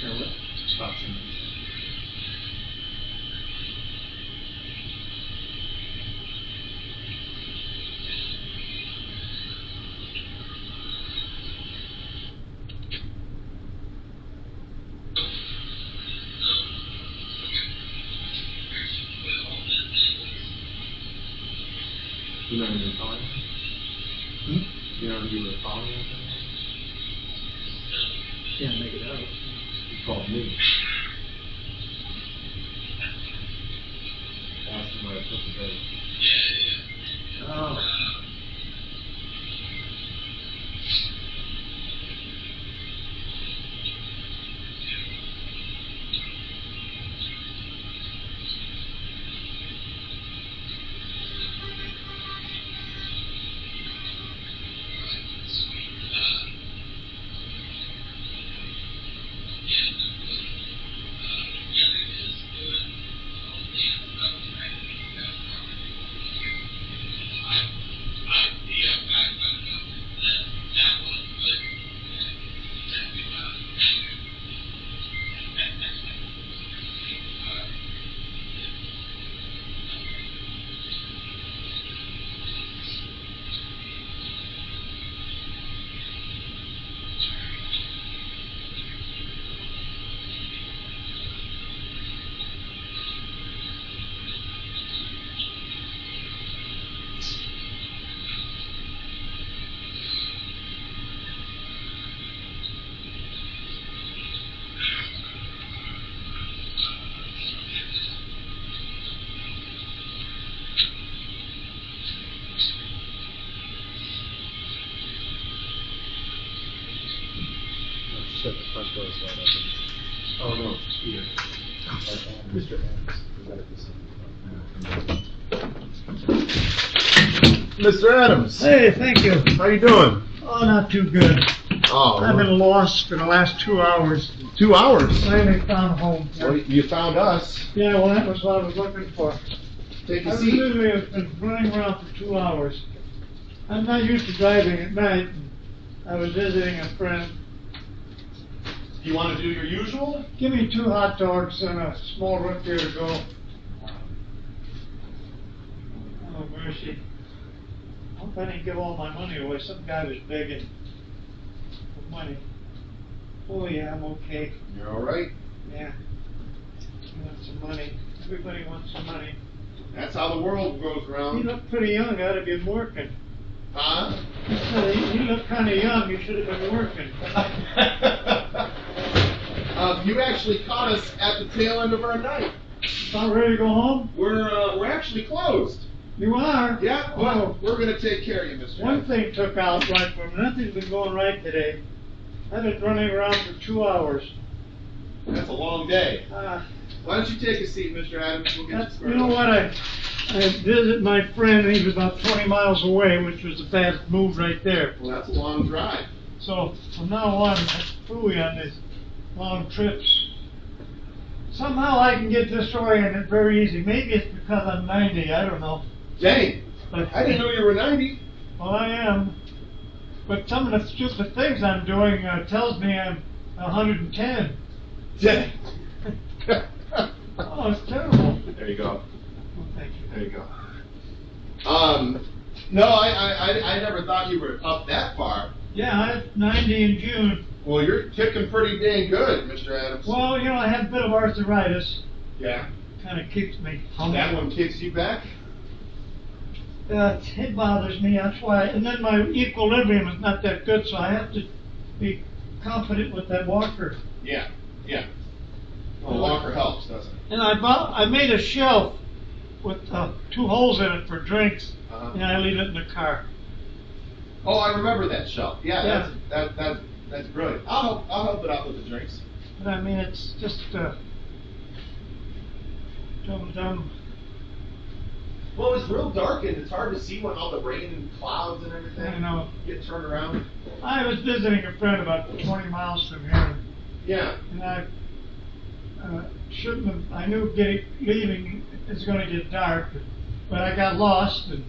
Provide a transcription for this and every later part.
Yeah, what? About 2 minutes. You know you were calling? You know you were calling anything? Can't make it out. You called me. Asked him where I put the bed. Oh. Shut the front door is wide open. Oh no, it's here. Mr. Adams. Mr. Adams. Hey, thank you. How you doing? Oh, not too good. Oh, I've been lost for the last 2 hours. 2 hours. Finally found home. Well, you found us. Yeah, well, that was what I was looking for. Take I a was seat. literally have been running around for 2 hours. I'm not used to driving at night. I was visiting a friend. You want to do your usual? Give me 2 hot dogs and a small root beer to go. Oh, mercy. I hope I didn't give all my money away. Some guy was begging for money. Oh, yeah, I'm okay. You're all right. Yeah. You want some money. Everybody wants some money. That's how the world goes You around. look pretty young. Ought to be working. Huh? You look kind of young. You should have been working. You actually caught us at the tail end of our night. About ready to go home? We're actually closed. You are? Yeah. Well, we're gonna take care of you, Mr. One Adams. thing took out right from me. Nothing's been going right today. I've been running around for 2 hours. That's a long day. Uh, Why don't you take a seat, Mr. Adams? We'll get you you started. know what? I visited my friend. He was about 20 miles away, which was a bad move right there. Well, that's a long drive. So from now on, screw on these long trips. Somehow I can get disoriented very easy. Maybe it's because I'm 90. I don't know. Dang. But I didn't know you were 90. Well, I am. But some of the stupid things I'm doing tells me I'm 110. Dang. Oh, it's terrible. There you go. Well, thank you. There you go. No, I never thought you were up that far. Yeah, I'm 90 in June. Well, you're kicking pretty dang good, Mr. Adams. Well, you know, I have a bit of arthritis. Yeah. Kind of keeps me. That one kicks you back? It bothers me, that's why. And then my equilibrium is not that good, so I have to be confident with that walker. Yeah, yeah. Well, the walker helps, doesn't it? And I made a shelf with 2 holes in it for drinks, and I leave it in the car. Oh, I remember that shelf. Yeah, Yeah. that's brilliant. I'll help it out with the drinks. But I mean, it's just dumb. Well, it's real dark and it's hard to see when all the rain and clouds and everything I know. get turned around. I was visiting a friend about 20 miles from here, Yeah. and I shouldn't have. I knew leaving is going to get dark, but I got lost, and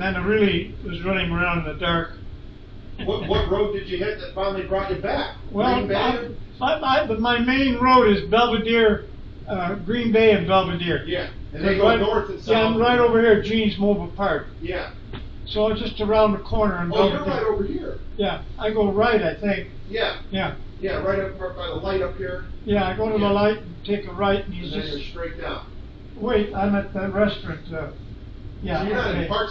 then I really was running around in the dark. What road did you hit that finally brought you back? Well, Green Bay? my main road is Belvedere, Green Bay and Belvedere. Yeah, and they go north and south. Yeah, I'm right over here at Jean's Mobile Park. Yeah. So it's just around the corner in Oh, Belvedere. you're right over here. Yeah, I go right, I think. Yeah. Yeah. Yeah, right up by the light up here. Yeah, I go to the light and take a right, and he's And then just. you're straight down. Wait, I'm at the restaurant. Yeah. So you're not okay. in Park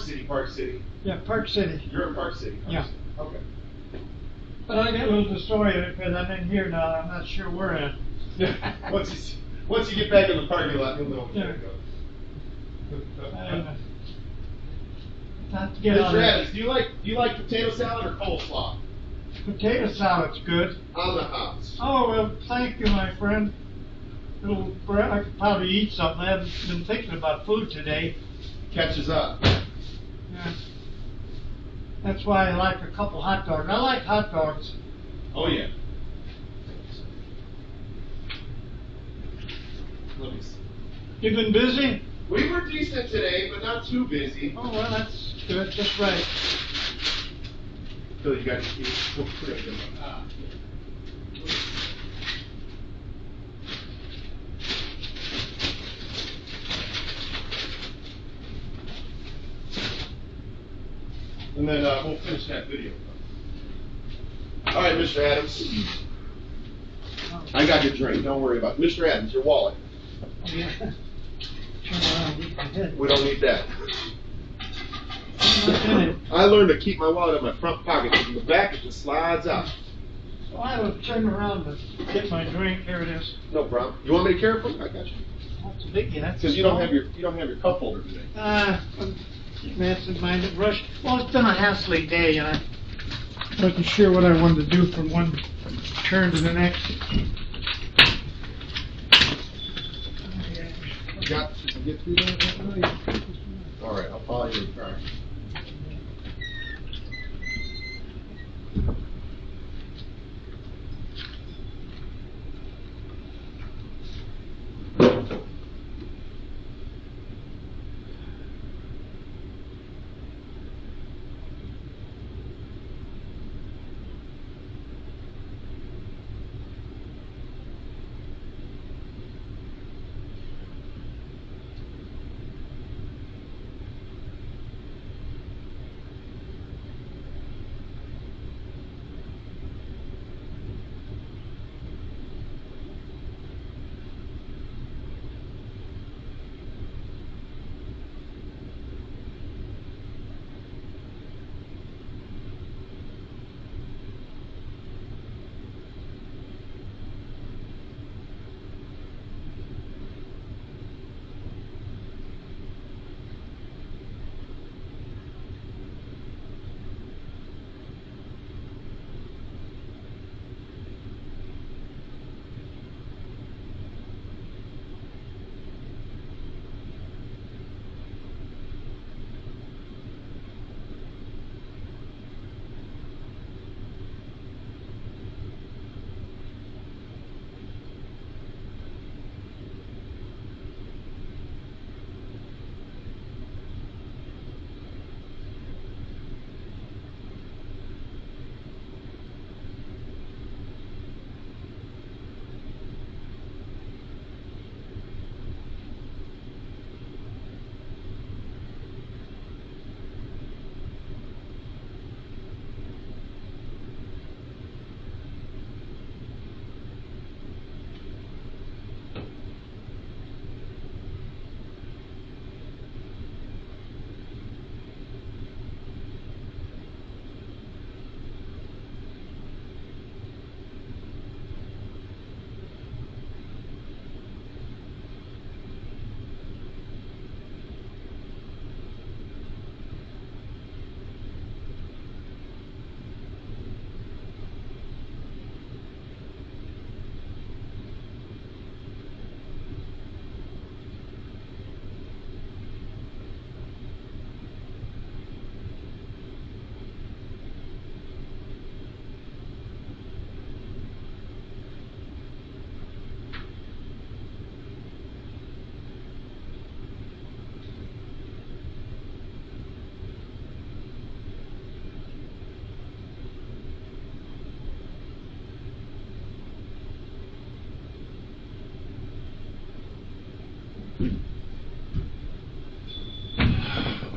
City. Yeah, Park City. You're in Park City. Yeah. Okay. But I get a little disoriented because I'm in here now. I'm not sure where I'm. Yeah. Once you get back in the parking lot, you'll know which way to go. Not to get on Mr. it. Adams, do you like potato salad or coleslaw? Potato salad's good. On the house. Oh, well, thank you, my friend. I could probably eat something. I haven't been thinking about food today. Catches up. Yeah. That's why I like a couple hot dogs. I like hot dogs. Oh yeah. Let me see. You been busy? We were decent today, but not too busy. Oh, well, that's good. Just right. So you got to we'll put it in. And then we'll finish that video. All right, Mr. Adams. I got your drink. Don't worry about it. Mr. Adams, your wallet. Oh, yeah. Turn around, get my head. We don't need that. What's in it? I learned to keep my wallet in my front pocket. In the back, it just slides out. So I will turn around to get my drink. Here it is. No problem. You want me to carry it for you? I got you. That's a biggie. That's Because you don't have your cup holder today. Massive minded rush. Well, it's been a hassly day, and I wasn't sure what I wanted to do from one turn to the next. Got to get through that? All right, I'll follow your car.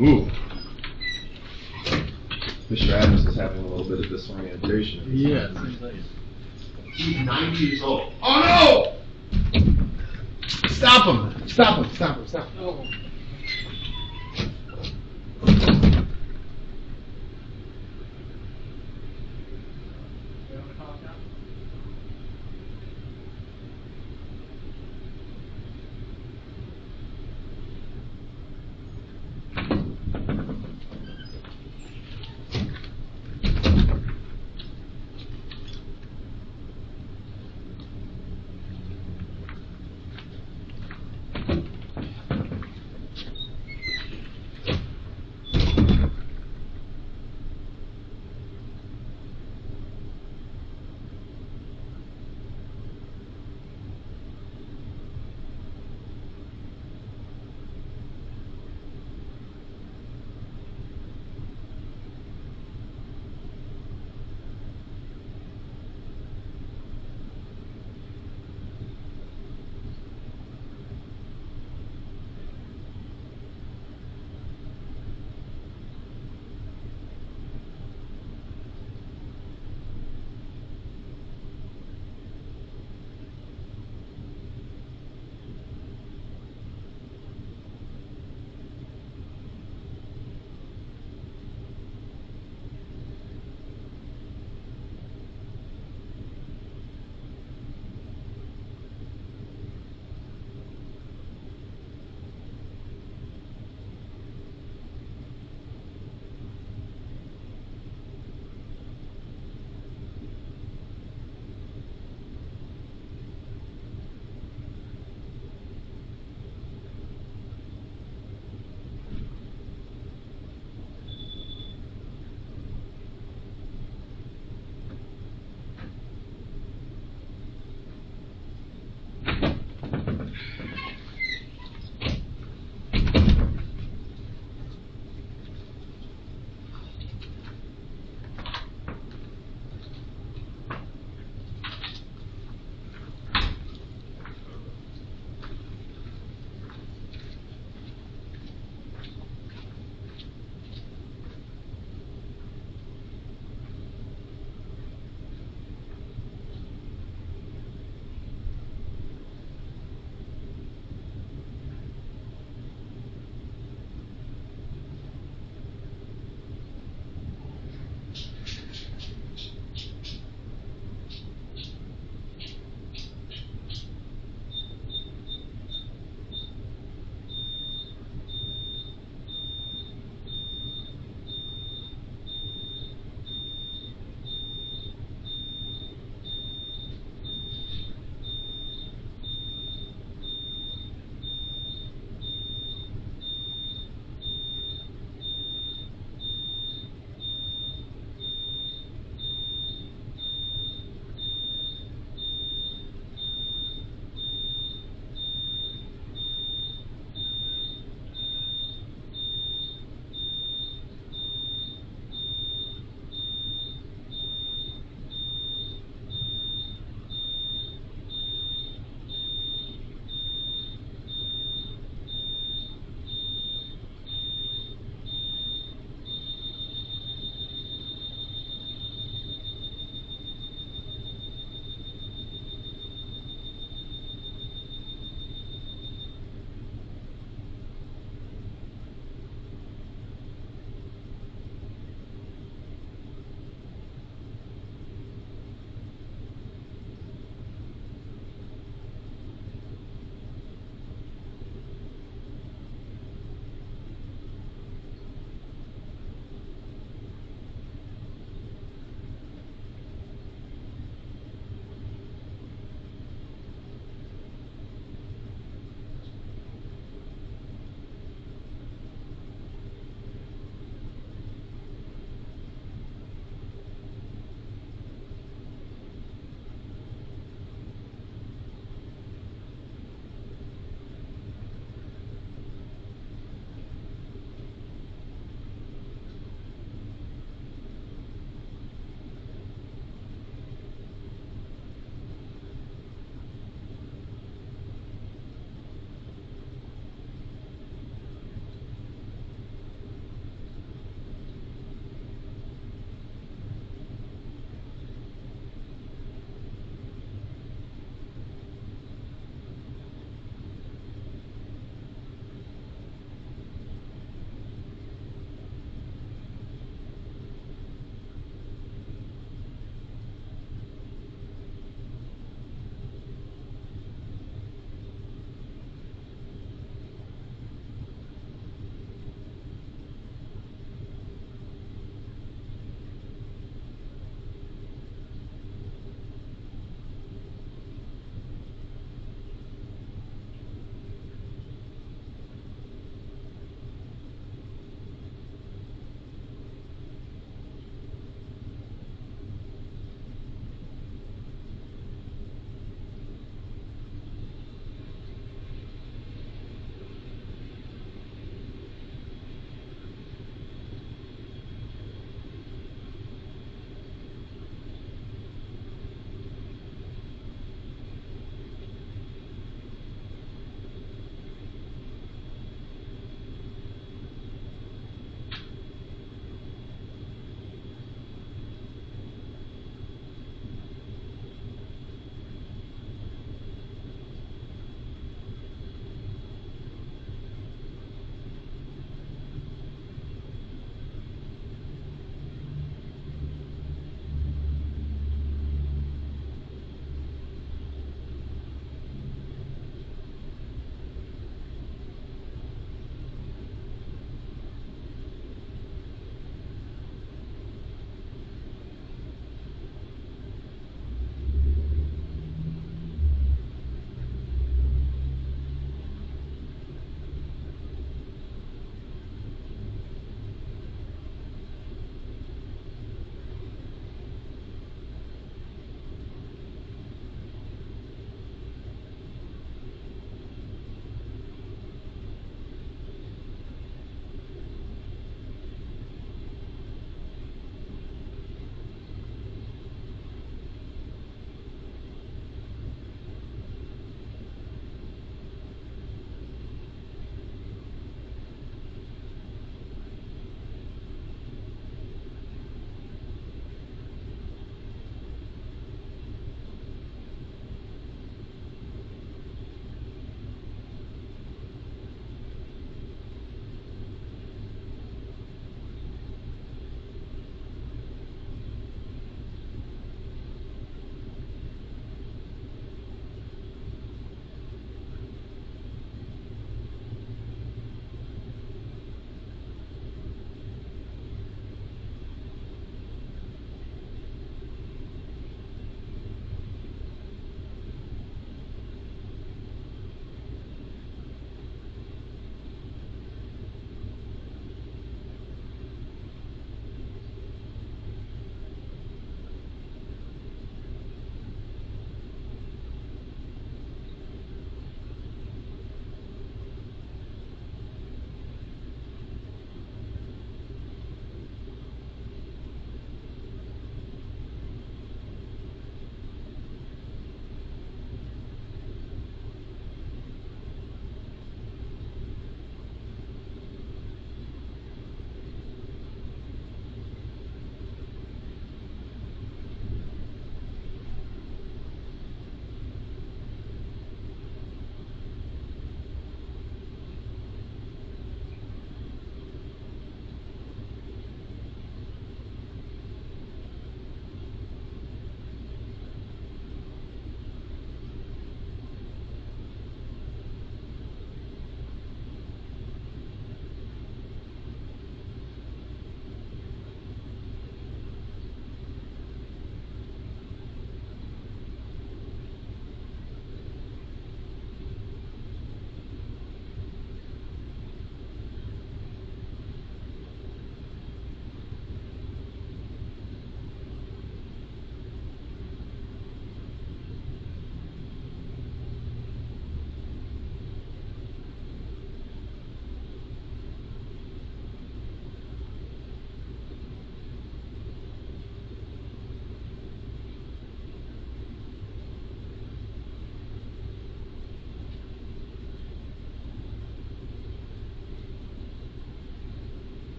Ooh. Mr. Adams is having a little bit of disorientation. Yeah. He's 90 years old. Oh no! Stop him! Stop him! Stop him! Stop him! Oh.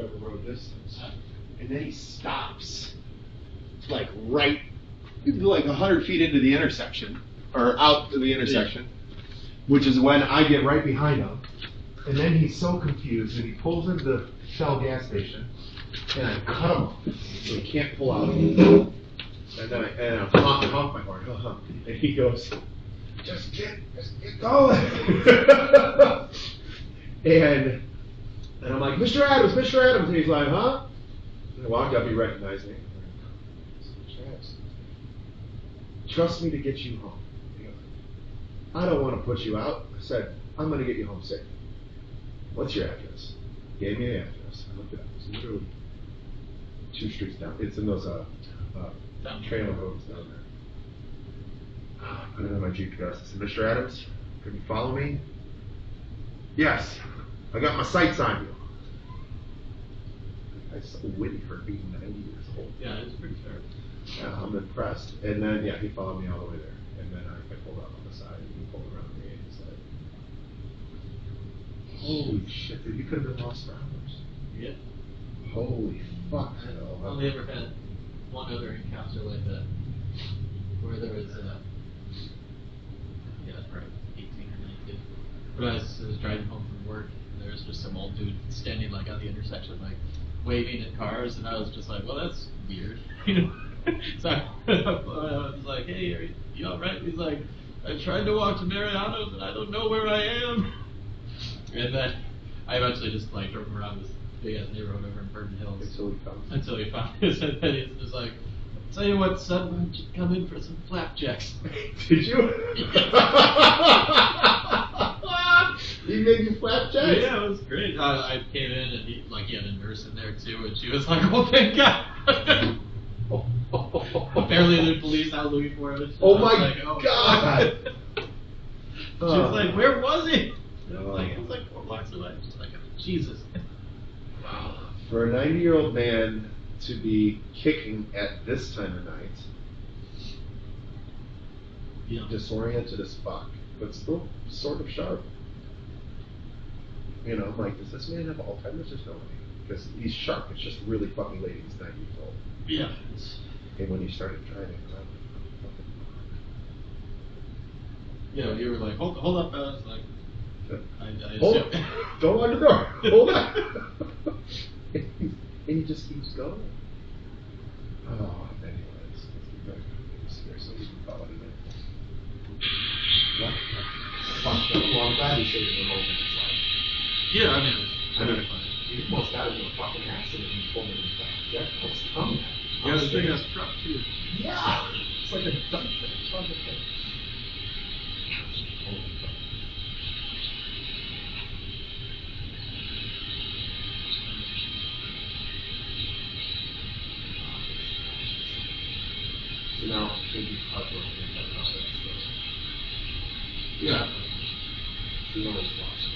whatever road this is. And then he stops, like right, like 100 feet into the intersection, or out to the intersection, which is when I get right behind him. And then he's so confused that he pulls into the Shell gas station, and I cut him off, so he can't pull out. And then I honk my horn, and he goes, just get going. and I'm like, Mr. Adams, and he's like, huh? And I walked up, he recognized me. Mr. Adams, trust me to get you home. He goes, I don't want to put you out. I said, I'm going to get you home safe. What's your address? He gave me the address. I looked it up. It's literally 2 streets down. It's in those trailer roads down there. I put it on my GPS. I said, Mr. Adams, can you follow me? Yes. I got my sights on you. I'm so witty for being 90 years old. Yeah, it's pretty fair. Yeah, I'm impressed. And then, yeah, he followed me all the way there. And then I pulled out on the side, and he pulled around me, and he's like, holy shit, dude, you could have been lost for hours. Yeah. Holy fuck. I've only ever had one other encounter like that, where there was, yeah, I was probably 18 or 19. But I was driving home from work, and there was just some old dude standing like on the intersection, like waving at cars, and I was just like, well, that's weird, you know. So I was like, hey, are you all right? He's like, I tried to walk to Mariano's, and I don't know where I am. And then I eventually just like drove around this big ass neighborhood over in Burton Hills until he found us. And then he's just like, tell you what, son, why don't you come in for some flapjacks? Did you? He made you flapjacks? Yeah, it was great. I came in and he had a nurse in there too, and she was like, oh thank God. Apparently the police out looking for him. Oh my God. She was like, where was he? It was like 4 blocks away. Just like, Jesus. For a 90-year-old man to be kicking at this time of night, disoriented as fuck, but still sort of sharp. You know, I'm like, does this man have Alzheimer's? There's no way. Because he's sharp. It's just really fucking late. He's 90 years old. Yeah. And when he started driving, you were like, hold up, fellas. Like, hold on. Don't lock the door. Hold on. And he just keeps going. Oh, anyways. Seriously, you can follow him in. What? Fuck, well, I'm glad he showed you the moment. It's like, yeah, I mean, you almost got into a fucking accident and pulled him in back. Yeah, what's coming? Yeah, this big ass truck, too. Yeah! It's like a dump truck. Holy fuck. So now, should be heartbroken about that stuff. Yeah. You know it's lost.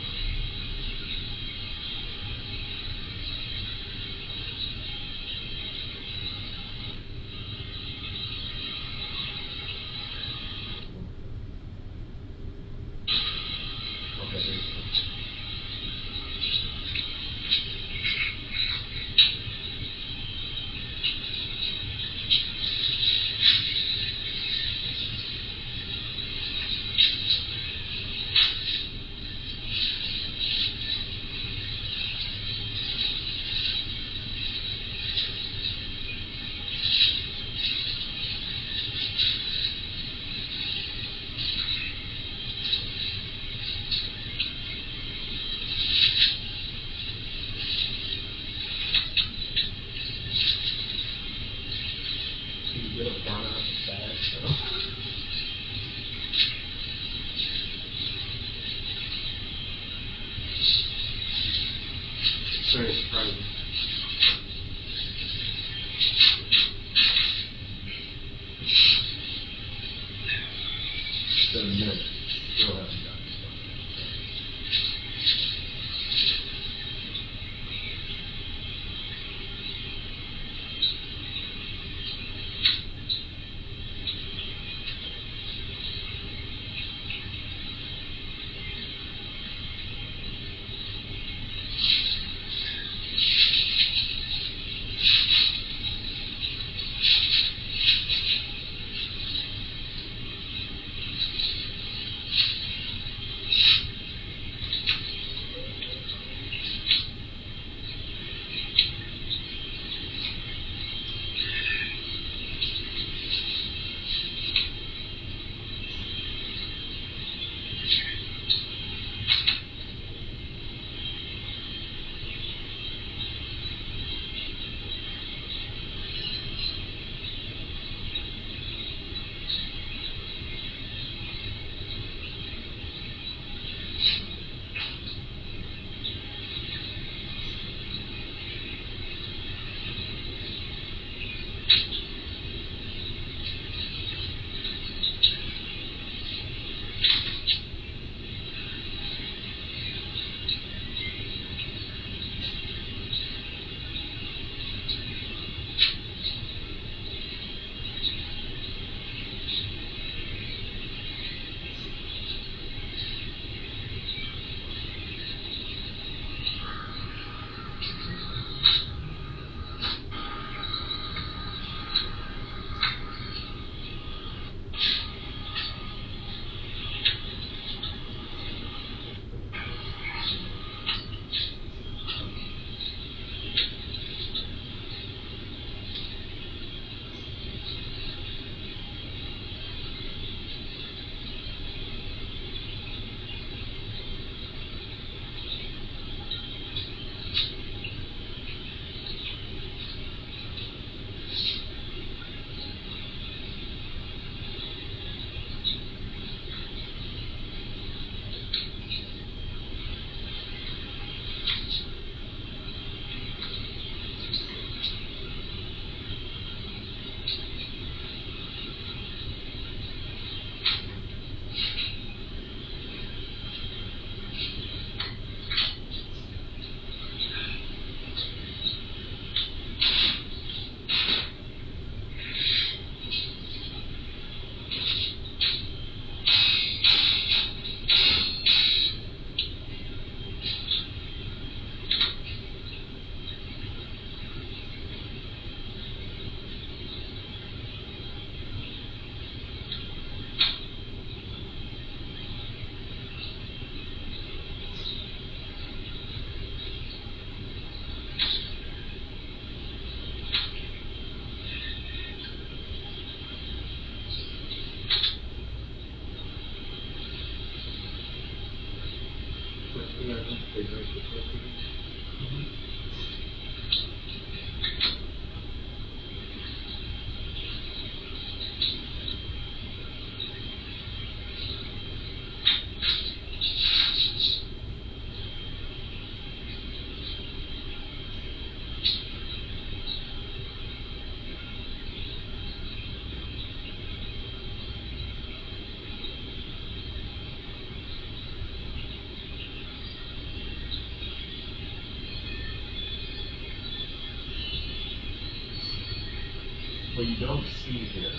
what you don't see here,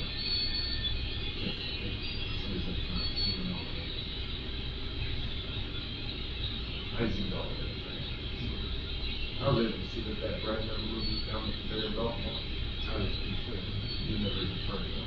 somebody's like not zooming all the way. I zoomed all the way. I was able to see that bread never moved down the conveyor belt. I was concerned. You never even turned it on.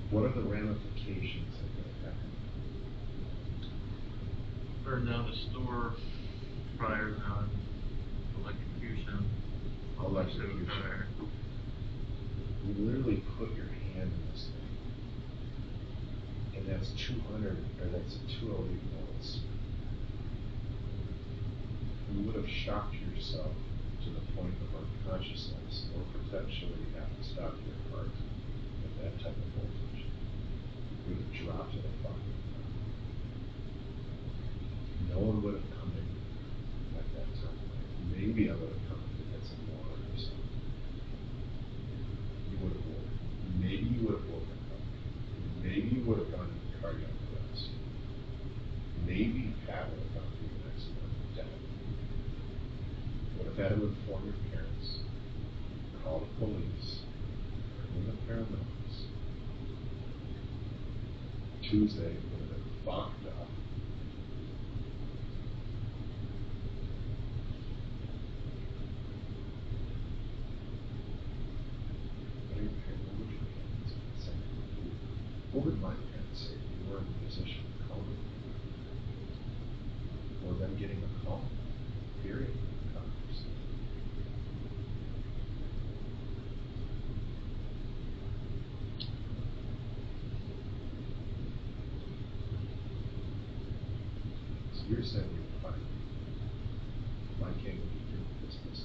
What are the ramifications of that? Burn down the store, fires on electrocution. Electrocution. You literally put your hand in this thing, and that's 200, or that's 208 volts. You would have shocked yourself to the point of unconsciousness, or potentially have to stop your heart at that type of voltage. You would have dropped to the fucking ground. No one would have come in at that time. Maybe I would have come in to get some water or something. You would have woken. Maybe you would have woken up. Maybe you would have gone into cardiac arrest. Maybe Pat would have gone through the next month dead. Would have had to inform your parents, call the police, bring in the paramedics. Tuesday would have been fucked up. What would your parents say? position to call me. Or them getting a call. Period. Covers. So you're saying you're fine. Why can't we do business?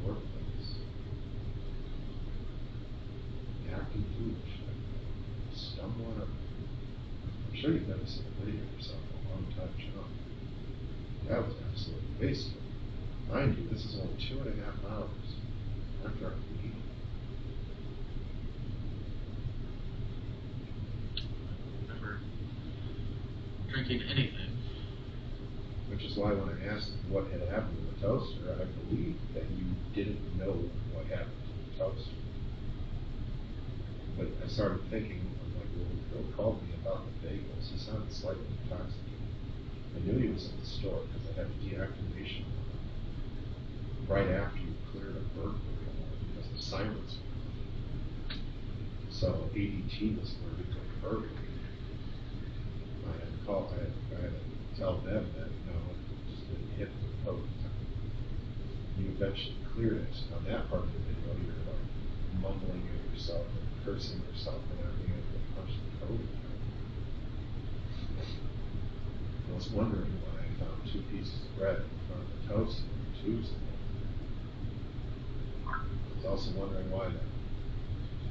Workplace. Acting foolish. Stumbling up. I'm sure you've never seen a video of yourself a long time jump. That was absolutely wasted. Mind you, this is only 2.5 hours after our meeting. I don't remember drinking anything. Which is why when I asked what had happened to the toaster, I believed that you didn't know what happened to the toaster. But I started thinking, I'm like, well, Bill called me about the bagels. He sounded slightly intoxicated. I knew he was in the store because I had a deactivation right after you cleared a burglary alarm because the sirens went off. So ADT was alerted to a burglary. I had to tell them that, no, it just didn't hit the code. You eventually cleared it. On that part of the video, you're like mumbling at yourself and cursing yourself and not being able to punch the code. I was wondering why I found 2 pieces of bread in front of the toast on Tuesday. I was also wondering why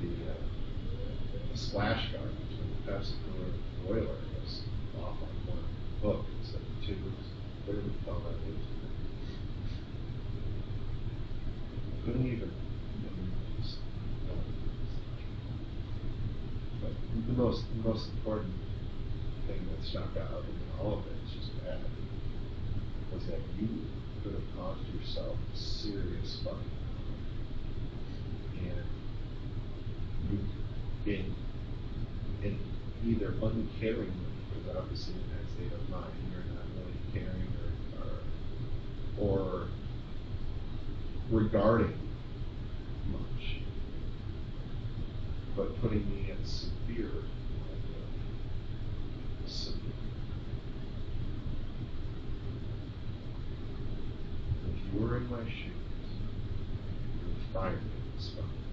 the splash guard between the Pepsi cooler and the boiler was off on one hook instead of 2. Clearly fell right into it. I couldn't even just, but the most important thing that stuck out in all of it is just bad was that you could have caused yourself serious fucking harm. And you, in either uncaring, because obviously in that state of mind you're not really caring or regarding much, but putting me at severe liability. Severe. If you were in my shoes, you would fire me this fucking.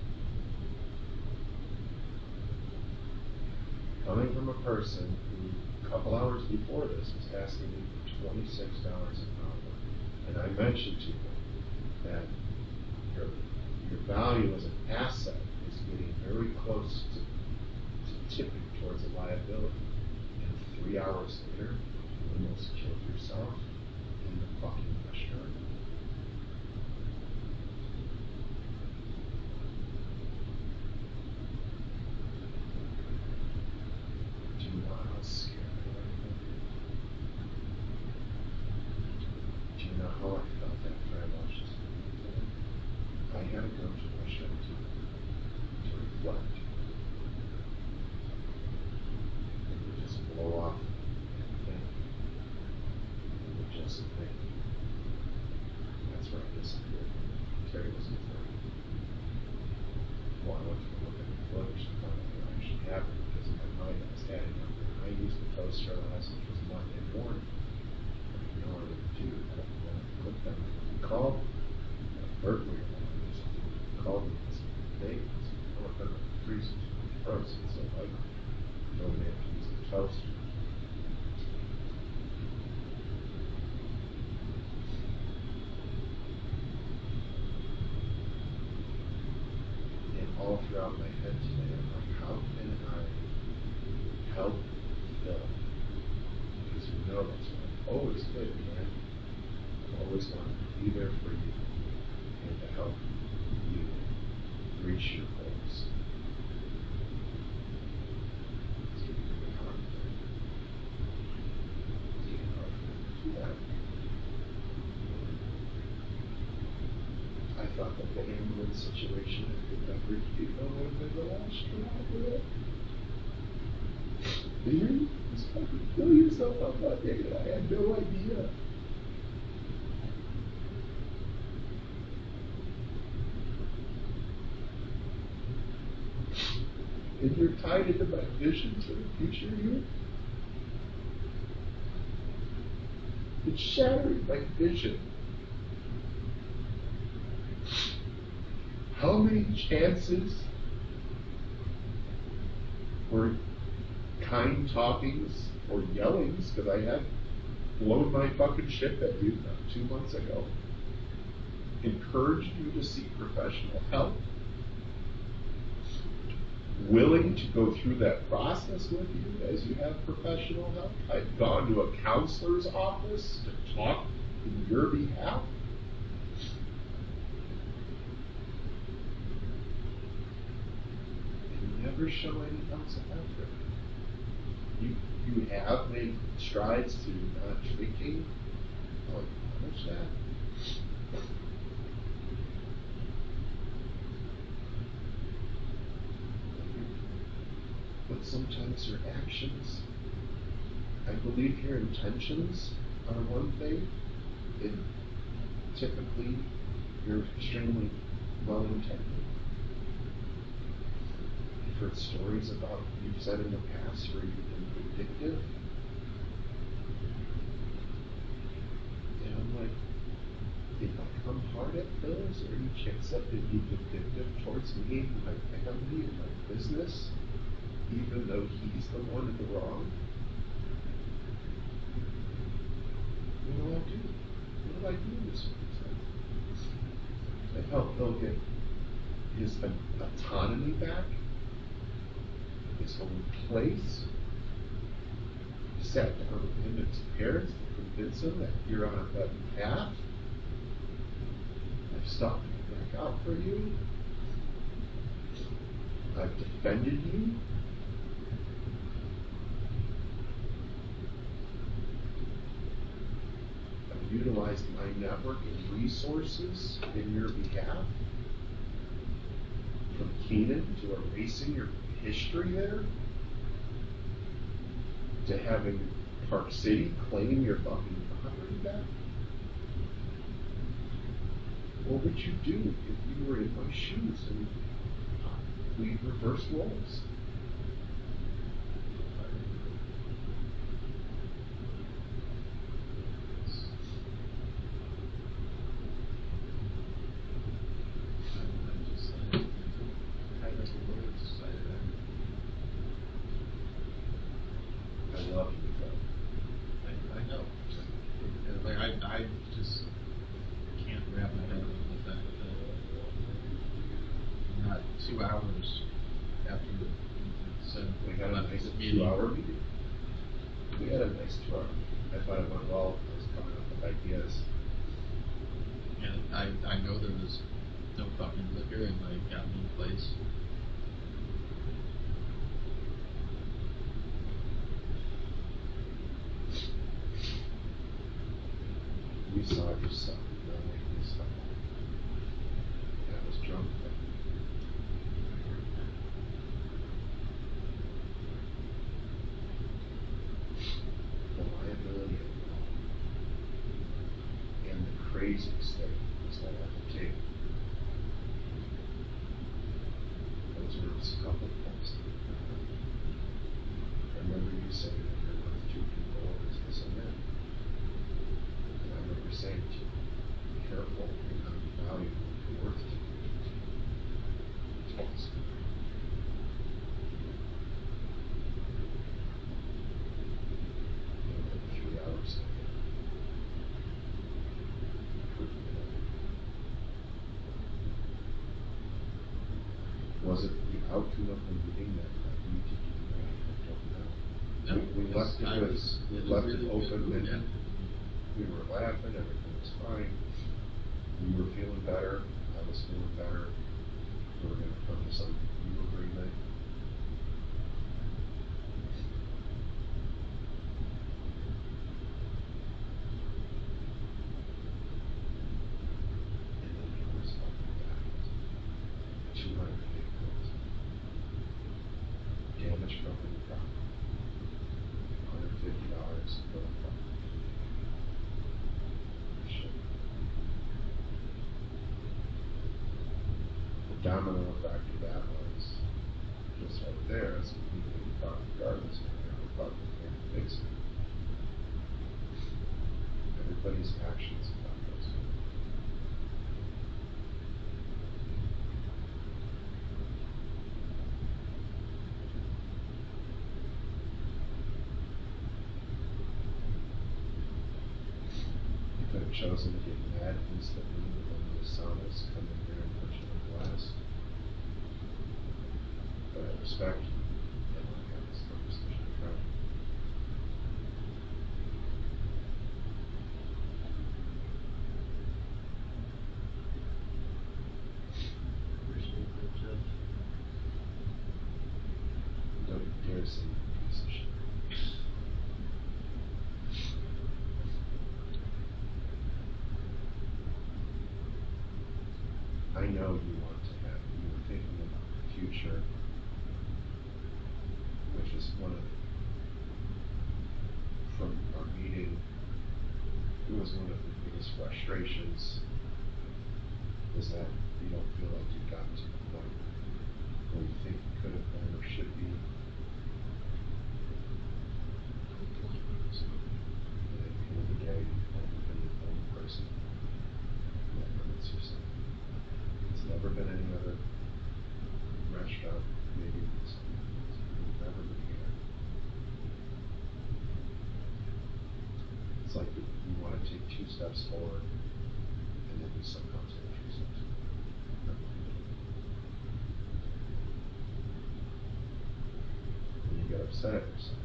Coming from a person who, a couple hours before this, was asking me for $26 an hour, and I mentioned to him that your value as an asset is getting very close to tipping towards a liability. And 3 hours later, you almost killed yourself in the fucking restaurant. Do you know how scared I am? Do you know how I felt after I watched this movie today? I had to go to a restaurant to reflect. And to just blow off and think. And to just think. That's where I disappeared. Terry was concerned. Well, I went to go look at the footage to find out what actually happened because in my mind I was adding up. I used the toaster last, which was Monday morning. You know what I didn't do that. And then I clicked on it. He called me. Burglary alarm. He called me and said, hey, I want to put the freezer frozen. So I told me I have to use the toaster. And all throughout my head today, I'm like, how can I help Bill? Because you know that's what I've always been, man. I've always wanted to be there for you and to help you reach your goals. It's getting really hard today. It's getting hard for me to do that. I thought that the ambulance situation at the Beverly Depot would have been the last straw for it. You just fucking kill yourself on Monday, and I had no idea. And you're tied into my vision for the future here. It's shattering my vision. How many chances for kind talkings or yellings, because I had blown my fucking shit at you 2 months ago, encouraged you to seek professional help, willing to go through that process with you as you have professional help. I've gone to a counselor's office to talk in your behalf. And you never show any ounce of effort. You have made strides to not drinking. I'll acknowledge that. But sometimes your actions, I believe your intentions are one thing, and typically you're extremely well-intended. I've heard stories about you've said in the past where you've been vindictive. And I'm like, if I come hard at Phil, is there any chance that they'd be vindictive towards me and my family and my business, even though he's the one in the wrong? What do I do? What do I do in this circumstance? I help Phil get his autonomy back, his own place. Sat down with him and his parents to convince him that you're on a better path. I've stuck my neck out for you. I've defended you. I've utilized my network and resources in your behalf. From Keenan to erasing your history there, to having Park City claim your fucking property back? What would you do if you were in my shoes and we reversed roles? I love you, though. I know. Like, I just can't wrap my head around the fact that not 2 hours after you said We had a nice meeting. 2-hour meeting. We had a nice 2 hour meeting. I thought it went well. I was coming up with ideas. And I know there was no fucking liquor and like got me in place. You saw yourself, not making yourself. I was drunk then. The liability of it all. And the craziest thing was that at the table, those were just a couple of points. I remember you saying that you're worth 2 people or this and that. And I remember saying to you, be careful and not be valuable if you're worth 2 people. Twice. And then 3 hours later, proof of it. Was it the outcome of the meeting that led you to do that? I don't know. No, We left it as we left it really open good. ended. We were laughing, everything was fine. You were feeling better, I was feeling better. We were gonna come to some new agreement. And then it was fucking that. 200 vehicles. Damage property property. $150 for the fucking shit. The domino effect of that was just right there. chosen to get mad instantly when one of the saunas come in here and put you on blast. But I respect you and want to have this conversation in front of you. Appreciate that, Judge. Don't you dare say you're a piece of shit. I know you want to have, you were thinking about the future, which is one of, from our meeting, it was one of the biggest frustrations, is that you don't feel like you've gotten to the point where you think you could have been or should be. And at the end of the day, you've only been the only person that limits yourself. It's never been any other restaurant, maybe it's never been here. It's like you want to take 2 steps forward and then you somehow take 2 steps forward. And you get upset at yourself.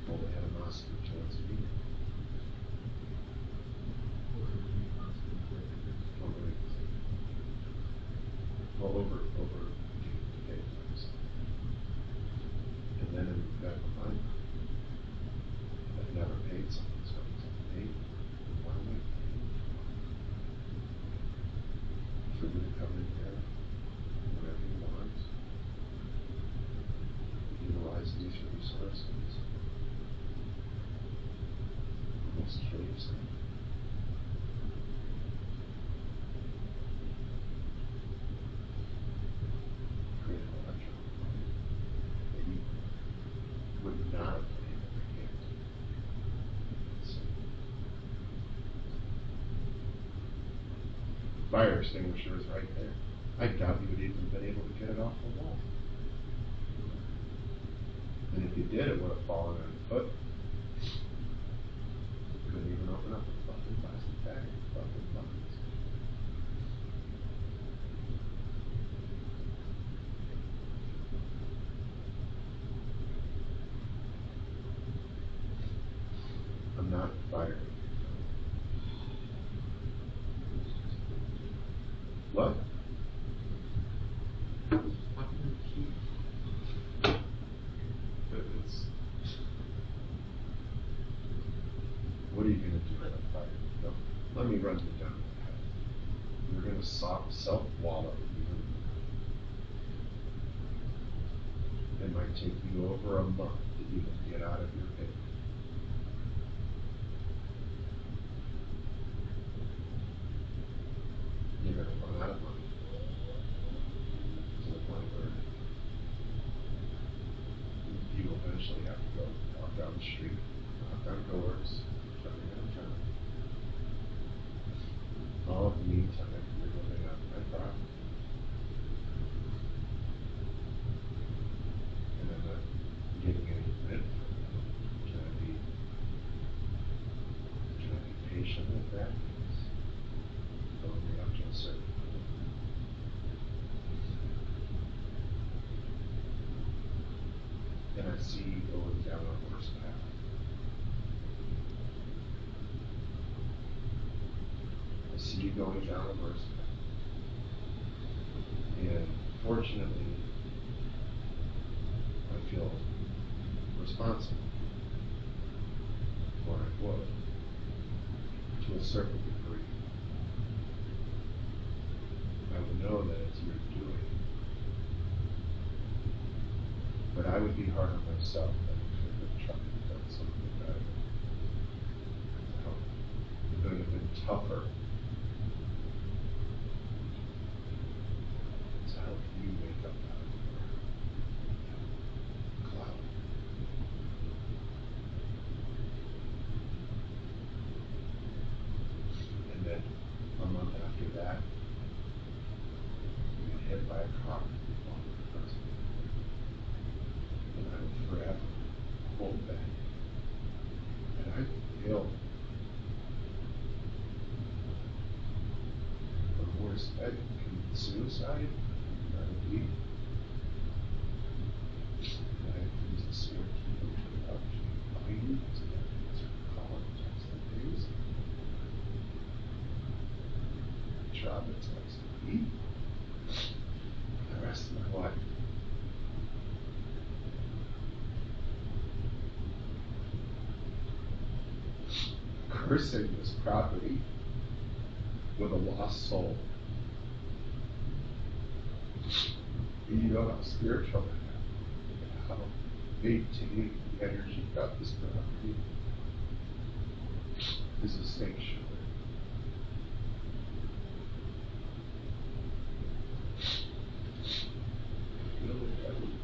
Well, the animosity towards me. Over getting paid for myself. And then in the back of my mind, I've never paid someone, so I've paid them. Why would I pay them? For you to come in here, whatever you want, utilize these resources, almost kill yourself. Create an electrical fire that you would not have been able to handle. So, fire extinguisher is right there. I doubt you would even been able to get it off the wall. And if you did, it would have fallen on your foot. Couldn't even open up a fucking plastic bag, fucking box. I'm not firing you. What? What are you going to do when I fire you? No, let me run you down that path. You're going to self-wallow even more. It might take you over a month to even get out of your pit. You're going to run out of money to the point where you eventually have to go walk down the street, knock on doors, try to get a job. All in the meantime, you're living on my property. And I'm not getting any rent from you. Can I be patient with that? Yes. Only up to a certain point. And I see you going down a worse path. I see you going down a worse path. And fortunately, I feel responsible, or I would, to a certain degree. I would know that it's your doing. But I would be hard on myself that I couldn't have tried to done something better to help you. It would have been tougher to help you wake up out of your cloud. And then a month after that, you get hit by a car while you're in prison. And I would forever hold that. And I feel property. I have used the sword to open it up to bind as collar protects the things. Traumatized me. The rest of my life. Cursing this property with a lost soul. You know how spiritual I am, how maintaining the energy of this property is a sanctuary. You know, I would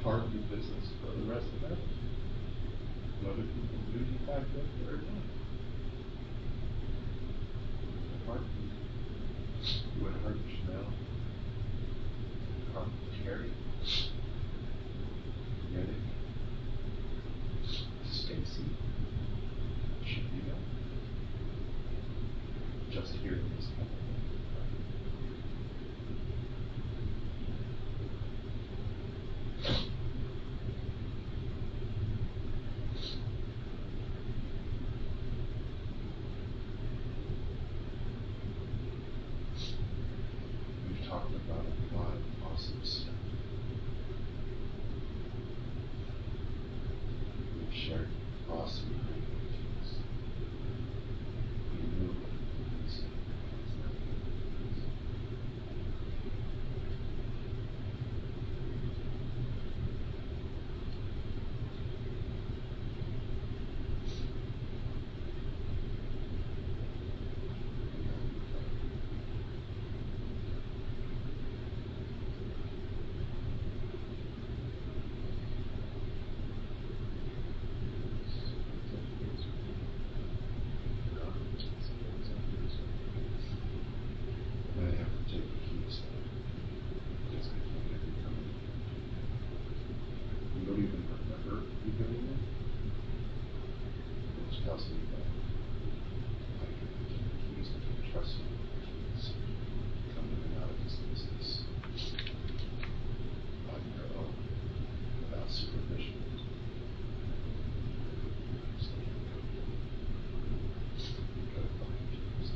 hardly business for the rest of it. Whether people do decide to or not. Hardly. You would hardly Chanel. Terry, Riddick, Stacy, Shabina, just here in this couple. We've talked about a lot of awesome stuff. We've shared awesome ideas. We knew what it was. I have to take the keys now, because I can't get you coming. You don't even remember you doing it, which tells me that I have to take the keys and I trust you. Coming in and out of this business on your own, without supervision. So you gotta find keys.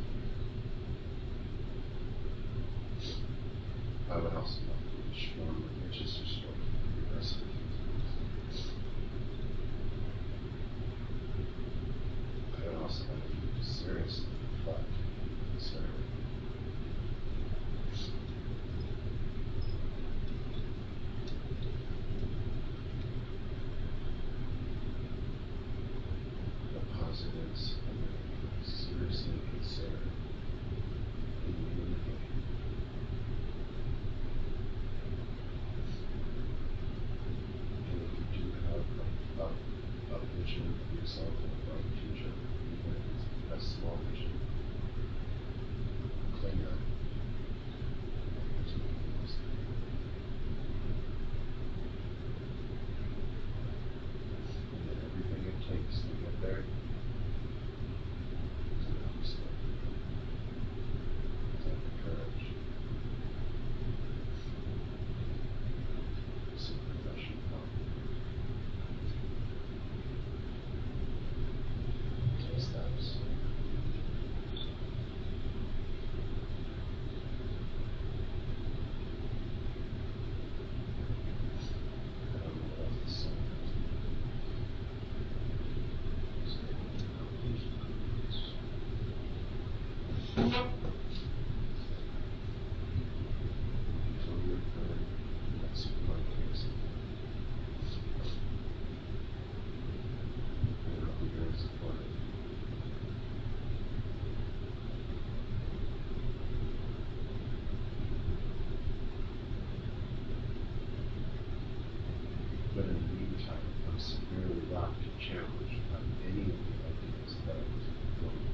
I would also love to be sure with Manchester story for the rest of the things. I would also like you to seriously reflect and consider the positives and the negatives. Seriously consider communicating. And if you do have a vision of yourself in a bright future, even if it's a small vision, cling on. And then everything it takes to get there is enough step. Take the courage. Some professional help. Take steps. I don't know what else to say. Until your turn next Mondays. And I'll be very supportive. But in the meantime, I'm severely rocked and challenged by many of the ideas that I was going with.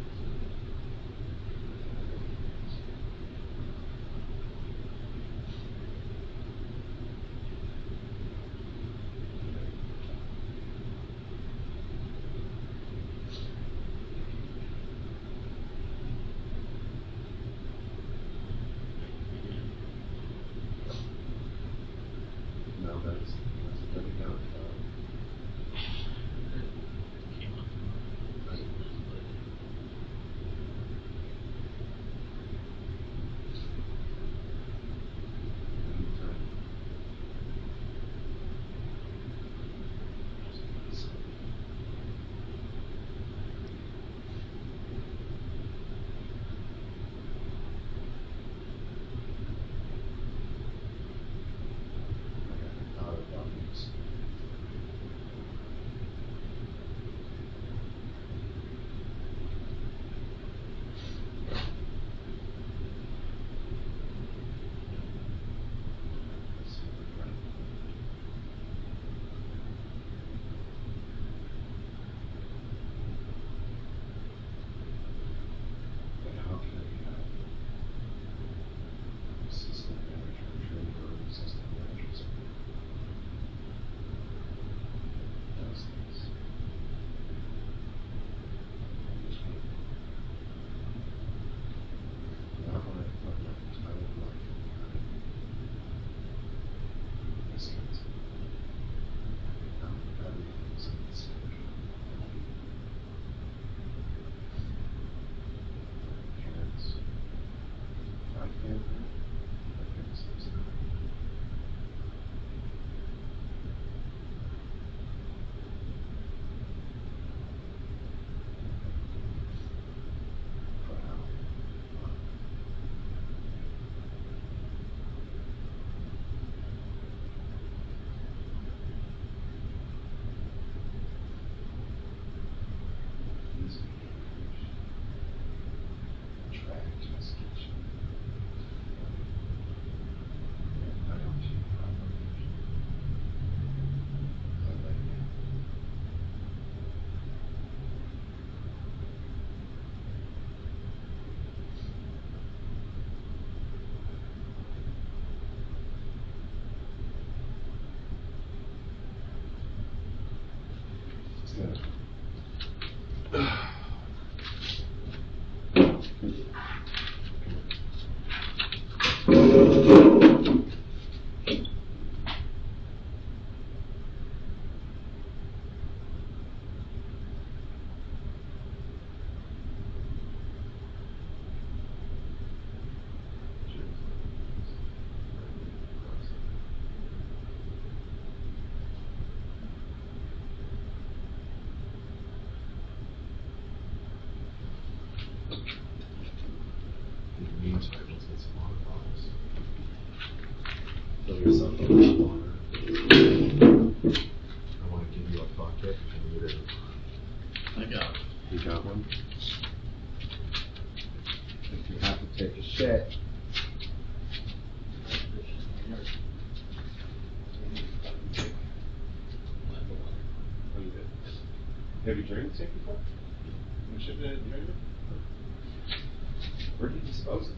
Meantime, let's get some water bottles. Fill yourself up with water. I want to give you a bucket if you need it. I got it. You got one? If you have to take a shit. Oh, you did? Have you drank sick before? You should have drank it? Where did you dispose it?